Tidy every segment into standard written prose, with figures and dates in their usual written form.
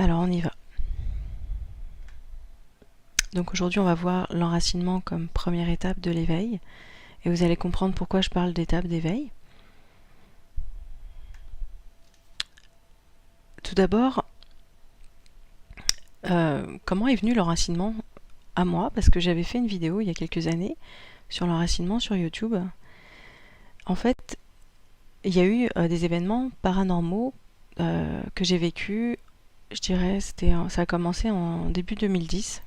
Alors on y va. Donc aujourd'hui on va voir l'enracinement comme première étape de l'éveil et vous allez comprendre pourquoi je parle d'étape d'éveil. Tout d'abord, comment est venu l'enracinement à moi? Parce que j'avais fait une vidéo il y a quelques années sur l'enracinement sur YouTube. En fait, il y a eu des événements paranormaux que j'ai vécu. Je dirais ça a commencé en début 2010.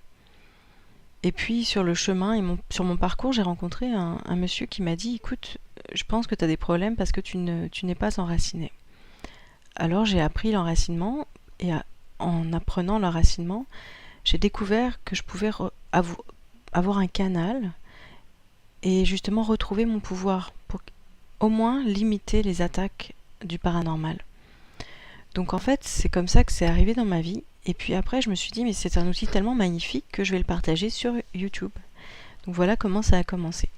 Et puis sur le chemin et sur mon parcours, j'ai rencontré un monsieur qui m'a dit: écoute, je pense que tu as des problèmes parce que tu n'es pas enraciné. Alors j'ai appris l'enracinement et en apprenant l'enracinement, j'ai découvert que je pouvais avoir un canal et justement retrouver mon pouvoir pour au moins limiter les attaques du paranormal. Donc en fait, c'est comme ça que c'est arrivé dans ma vie. Et puis après, je me suis dit, mais c'est un outil tellement magnifique que je vais le partager sur YouTube. Donc voilà comment ça a commencé.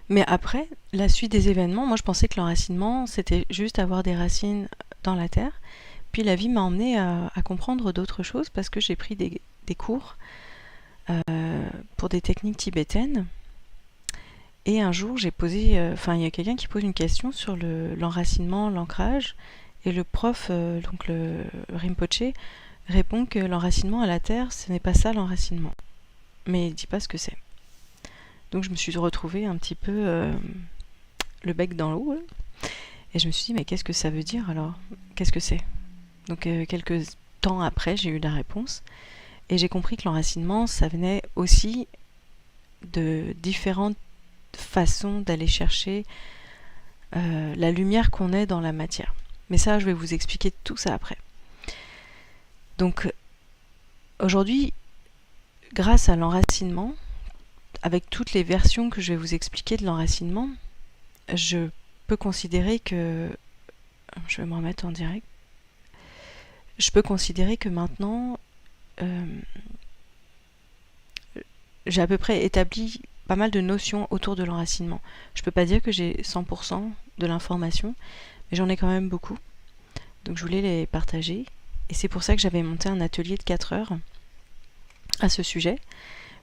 Mais après, la suite des événements, moi je pensais que l'enracinement, c'était juste avoir des racines dans la terre. Puis la vie m'a emmené à comprendre d'autres choses parce que j'ai pris des cours pour des techniques tibétaines. Et un jour, il y a quelqu'un qui pose une question sur l'enracinement, l'ancrage. Et le prof, donc le Rinpoché, répond que l'enracinement à la terre, ce n'est pas ça l'enracinement. Mais il ne dit pas ce que c'est. Donc je me suis retrouvée un petit peu le bec dans l'eau. Et je me suis dit, mais qu'est-ce que ça veut dire alors? Qu'est-ce que c'est? Donc quelques temps après, j'ai eu la réponse. Et j'ai compris que l'enracinement, ça venait aussi de différentes façons d'aller chercher la lumière qu'on est dans la matière. Mais ça, je vais vous expliquer tout ça après. Donc, aujourd'hui, grâce à l'enracinement, avec toutes les versions que je vais vous expliquer de l'enracinement, je peux considérer que... Je vais me remettre en direct. Je peux considérer que maintenant, j'ai à peu près établi pas mal de notions autour de l'enracinement. Je peux pas dire que j'ai 100% de l'information, mais j'en ai quand même beaucoup. Donc je voulais les partager. Et c'est pour ça que j'avais monté un atelier de 4 heures à ce sujet.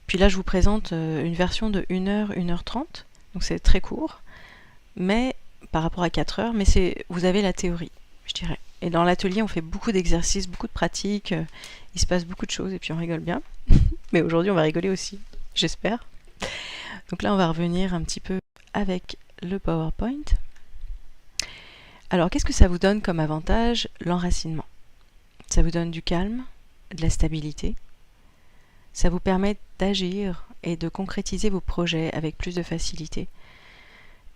Puis là, je vous présente une version de 1 heure, 1 heure 30. Donc c'est très court, mais par rapport à 4 heures, mais vous avez la théorie, je dirais. Et dans l'atelier, on fait beaucoup d'exercices, beaucoup de pratiques, il se passe beaucoup de choses et puis on rigole bien. Mais aujourd'hui, on va rigoler aussi, j'espère. Donc là, on va revenir un petit peu avec le PowerPoint. Alors, qu'est-ce que ça vous donne comme avantage, l'enracinement? Ça vous donne du calme, de la stabilité. Ça vous permet d'agir et de concrétiser vos projets avec plus de facilité.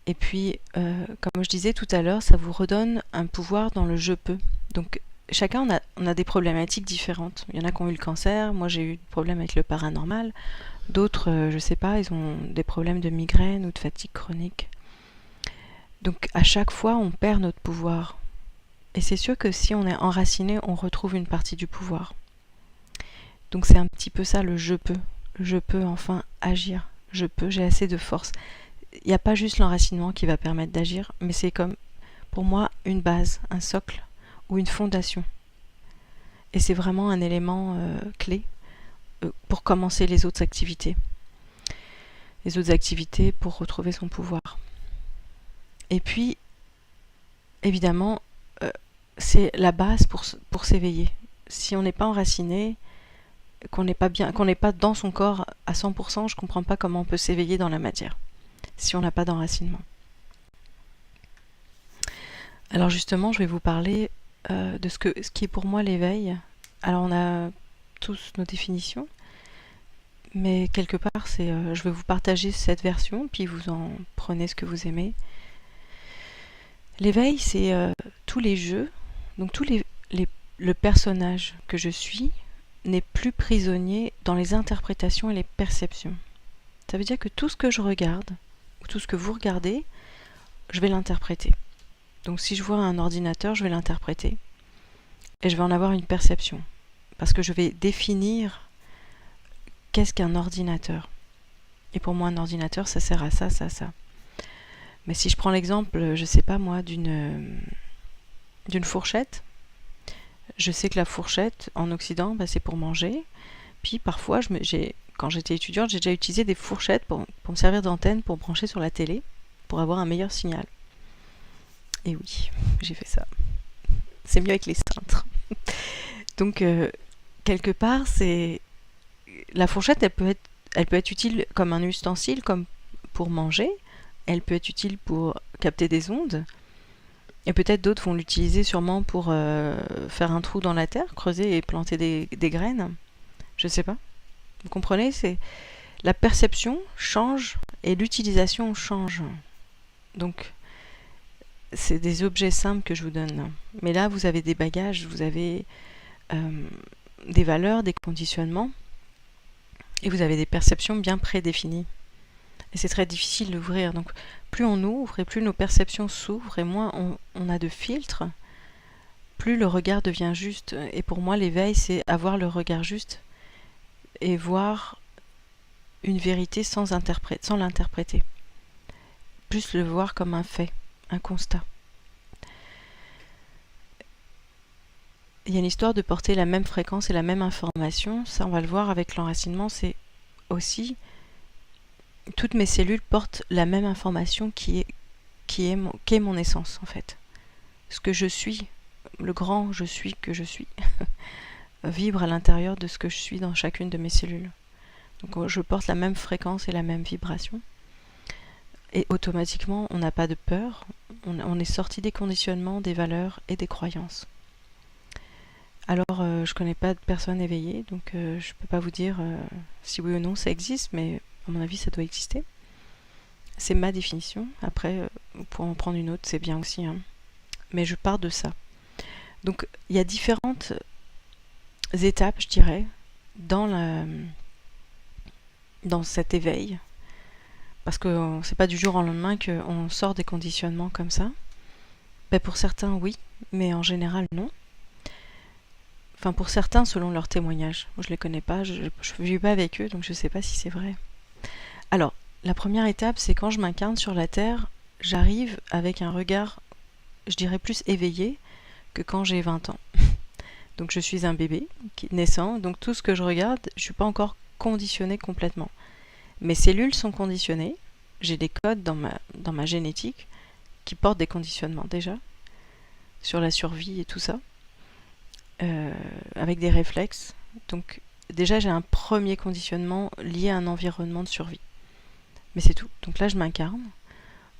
Et puis, comme je disais tout à l'heure, ça vous redonne un pouvoir dans le je peux. Donc, chacun, on a des problématiques différentes. Il y en a qui ont eu le cancer, moi j'ai eu des problèmes avec le paranormal. D'autres, je sais pas, ils ont des problèmes de migraine ou de fatigue chronique. Donc, à chaque fois, on perd notre pouvoir. Et c'est sûr que si on est enraciné, on retrouve une partie du pouvoir. Donc c'est un petit peu ça le je peux. Je peux enfin agir. Je peux, j'ai assez de force. Il n'y a pas juste l'enracinement qui va permettre d'agir, mais c'est comme, pour moi, une base, un socle ou une fondation. Et c'est vraiment un élément clé pour commencer les autres activités. Les autres activités pour retrouver son pouvoir. Et puis, évidemment, c'est la base pour s'éveiller. Si on n'est pas enraciné, qu'on n'est pas bien, qu'on n'est pas dans son corps à 100%, je ne comprends pas comment on peut s'éveiller dans la matière, si on n'a pas d'enracinement. Alors justement, je vais vous parler de ce qui est pour moi l'éveil. Alors on a tous nos définitions, mais quelque part, je vais vous partager cette version, puis vous en prenez ce que vous aimez. L'éveil, c'est tous les jeux, donc le personnage que je suis n'est plus prisonnier dans les interprétations et les perceptions. Ça veut dire que tout ce que je regarde, ou tout ce que vous regardez, je vais l'interpréter. Donc si je vois un ordinateur, je vais l'interpréter. Et je vais en avoir une perception. Parce que je vais définir qu'est-ce qu'un ordinateur. Et pour moi, un ordinateur, ça sert à ça, ça, ça. Mais si je prends l'exemple, je sais pas moi, d'une fourchette, Je sais que la fourchette en Occident, bah, c'est pour manger. Puis parfois, quand j'étais étudiante, j'ai déjà utilisé des fourchettes pour me servir d'antenne pour brancher sur la télé, pour avoir un meilleur signal. Et oui, j'ai fait ça. C'est mieux avec les cintres. Donc, quelque part, la fourchette, elle peut être utile comme un ustensile, comme pour manger. Elle peut être utile pour capter des ondes. Et peut-être d'autres vont l'utiliser sûrement pour faire un trou dans la terre, creuser et planter des graines. Je sais pas. Vous comprenez? La perception change et l'utilisation change. Donc, c'est des objets simples que je vous donne. Mais là, vous avez des bagages, vous avez des valeurs, des conditionnements, et vous avez des perceptions bien prédéfinies. Et c'est très difficile d'ouvrir. Donc, plus on ouvre et plus nos perceptions s'ouvrent et moins on a de filtres, plus le regard devient juste. Et pour moi, l'éveil, c'est avoir le regard juste et voir une vérité sans l'interpréter. Plus le voir comme un fait, un constat. Il y a une histoire de porter la même fréquence et la même information. Ça, on va le voir avec l'enracinement. C'est aussi, toutes mes cellules portent la même information qui est mon essence, en fait. Ce que je suis, le grand je suis que je suis, vibre à l'intérieur de ce que je suis dans chacune de mes cellules. Donc je porte la même fréquence et la même vibration. Et automatiquement, on n'a pas de peur. On est sorti des conditionnements, des valeurs et des croyances. Alors, je connais pas de personne éveillée, donc je peux pas vous dire si oui ou non ça existe, mais à mon avis, ça doit exister. C'est ma définition. Après, vous pouvez en prendre une autre, c'est bien aussi. Hein. Mais je pars de ça. Donc, il y a différentes étapes, je dirais, dans cet éveil. Parce que c'est pas du jour au lendemain qu'on sort des conditionnements comme ça. Ben, pour certains, oui, mais en général, non. Enfin, pour certains, selon leurs témoignages. Moi, je les connais pas, je ne vis pas avec eux, donc je sais pas si c'est vrai. Alors, la première étape, c'est quand je m'incarne sur la Terre, j'arrive avec un regard, je dirais, plus éveillé que quand j'ai 20 ans. Donc je suis un bébé naissant, donc tout ce que je regarde, je ne suis pas encore conditionnée complètement. Mes cellules sont conditionnées, j'ai des codes dans ma génétique qui portent des conditionnements déjà, sur la survie et tout ça, avec des réflexes. Donc déjà j'ai un premier conditionnement lié à un environnement de survie. Mais c'est tout. Donc là je m'incarne.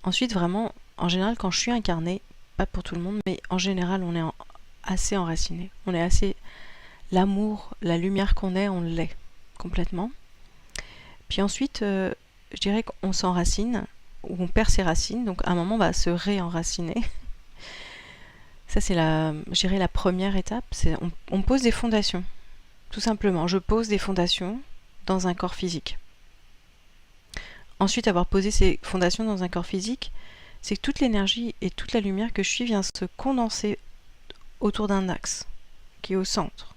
Ensuite vraiment, en général quand je suis incarnée, pas pour tout le monde, mais en général on est assez enraciné. On est assez... L'amour, la lumière qu'on est, on l'est complètement. Puis ensuite, je dirais qu'on s'enracine, ou on perd ses racines, donc à un moment on va se réenraciner. Ça c'est je dirais la première étape, on pose des fondations. Tout simplement, je pose des fondations dans un corps physique. Ensuite, avoir posé ces fondations dans un corps physique, c'est que toute l'énergie et toute la lumière que je suis vient se condenser autour d'un axe qui est au centre.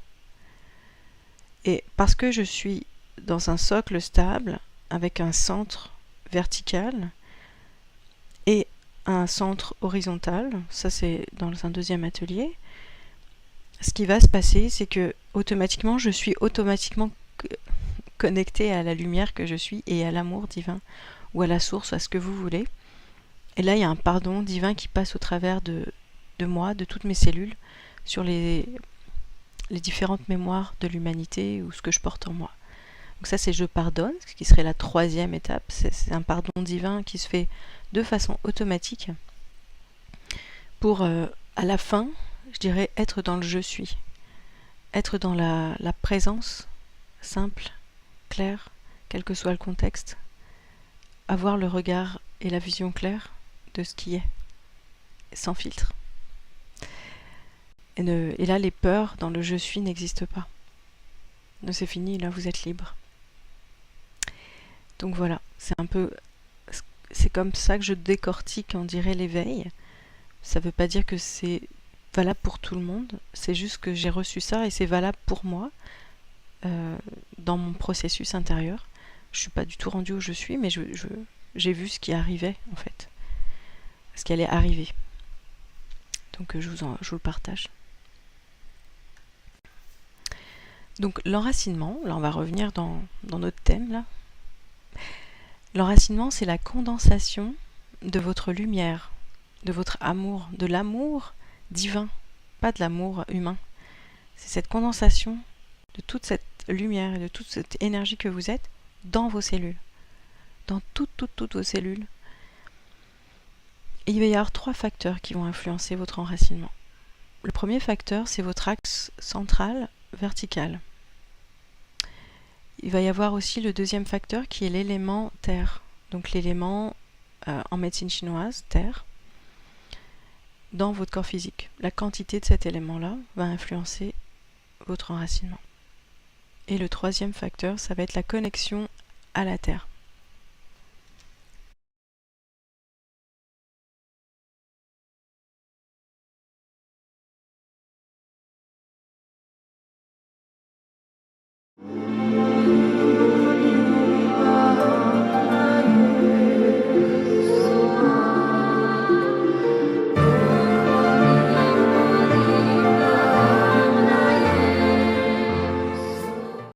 Et parce que je suis dans un socle stable avec un centre vertical et un centre horizontal, ça c'est dans un deuxième atelier, ce qui va se passer, c'est que automatiquement je suis automatiquement connectée à la lumière que je suis et à l'amour divin ou à la source, à ce que vous voulez. Et là il y a un pardon divin qui passe au travers de moi, de toutes mes cellules, sur les différentes mémoires de l'humanité ou ce que je porte en moi. Donc ça c'est je pardonne, ce qui serait la troisième étape, c'est un pardon divin qui se fait de façon automatique pour à la fin, je dirais être dans le je suis, être dans la présence simple, claire, quel que soit le contexte, avoir le regard et la vision claire de ce qui est, sans filtre. Et là, les peurs dans le je suis n'existent pas. Donc c'est fini, là vous êtes libre. Donc voilà, c'est comme ça que je décortique, on dirait, l'éveil. Ça ne veut pas dire que c'est valable pour tout le monde, c'est juste que j'ai reçu ça et c'est valable pour moi dans mon processus intérieur. Je ne suis pas du tout rendue où je suis, mais j'ai vu ce qui arrivait en fait, ce qui allait arriver. Donc je vous le partage. Donc l'enracinement, là on va revenir dans notre thème là. L'enracinement, c'est la condensation de votre lumière, de votre amour, de l'amour divin, pas de l'amour humain. C'est cette condensation de toute cette lumière et de toute cette énergie que vous êtes dans vos cellules, dans toutes vos cellules. Et il va y avoir 3 facteurs qui vont influencer votre enracinement. Le premier facteur, c'est votre axe central vertical. Il va y avoir aussi le deuxième facteur qui est l'élément terre. Donc l'élément en médecine chinoise, terre, dans votre corps physique. La quantité de cet élément-là va influencer votre enracinement. Et le troisième facteur, ça va être la connexion à la terre.